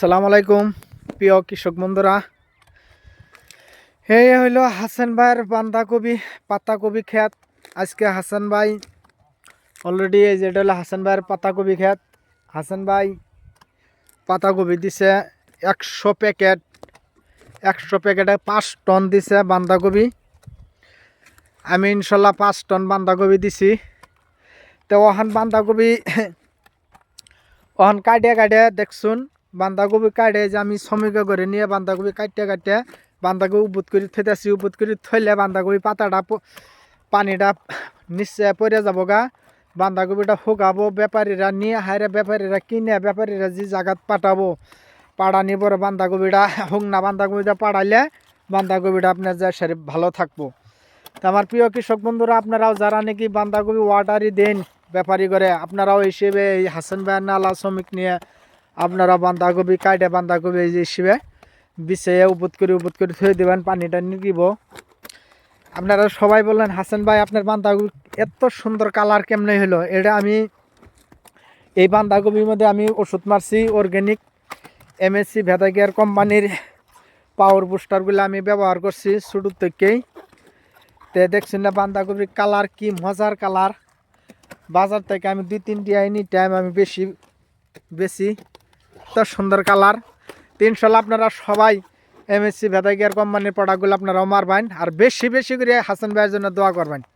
আসসালামু আলাইকুম প্রিয় কৃষক বন্ধুরা। এই হইল হাসান ভাইয়ের বাঁধাকপি পাতাকপি ক্ষেত। আজকে হাসান ভাই অলরেডি এই যেটা হলো হাসান ভাইয়ের পাতাকপি ক্ষেত। হাসান ভাই পাতাকপি দিছে 100 প্যাকেট, 100 প্যাকেটে 5 টন দিছে বাঁধাকপি। আমি ইনশাল্লাহ 5 টন বাঁধাকপি দিছি। তো ওখান বাঁধাকপি ওখান কাটিয়ে দেখছুন বাঁধাকপি কাটে যে আমি শ্রমিকা করে নিয়ে বাঁধাকপি কাটিয়ে বাঁধাকপি উপুত করে থইতেছি। উপুত করে থইলে বাঁধাকপি পাতাটা পানিটা নিচে পড়ে যাব গা। বাঁধাকপিটা শুকাবো, ব্যাপারীরা নিয়ে হাইরে ব্যাপারীরা কিনে ব্যাপারীরা যে জায়গাত পাঠাবো, পাড়ানি পরে বাঁধাকপিটা শুকনা বাঁধাকপিটা পাড়াইলে বাঁধাকপিটা আপনার যা সারি ভালো থাকবো। তো আমার প্রিয় কৃষক বন্ধুরা, আপনারাও যারা নাকি বাঁধাকপি ওয়াটারই দেন ব্যাপারী করে, আপনারাও হিসেবে এই হাসান ভাইয়ের নালা শ্রমিক নিয়ে আপনারা বাঁধাকপি কাটে বাঁধাকপি এই হিসেবে বিছিয়ে উপুত করে থয়ে দেবেন, পানিটা নিব। আপনারা সবাই বললেন হাসান ভাই আপনার বাঁধাকপি এত সুন্দর কালার কেমনে হলো। এটা আমি এই বাঁধাকপির মধ্যে আমি ওষুধ মারছি অর্গ্যানিক MSC ভেদাগিয়ার কোম্পানির পাওয়ার বুস্টারগুলো আমি ব্যবহার করছি ছোটোর থেকেই। তো দেখছেন না বাঁধাকপির কালার কি মজার কালার। বাজার থেকে আমি 2-3টি এনি টাইম আমি বেশি তো সুন্দর কালার। তো ইনশাল্লাহ আপনারা সবাই MSC ভেদাগিয়ার কোম্পানির প্রোডাক্টগুলো আপনারাও মারবেন, আর বেশি করে হাসান ভাইয়ের জন্য দোয়া করবেন।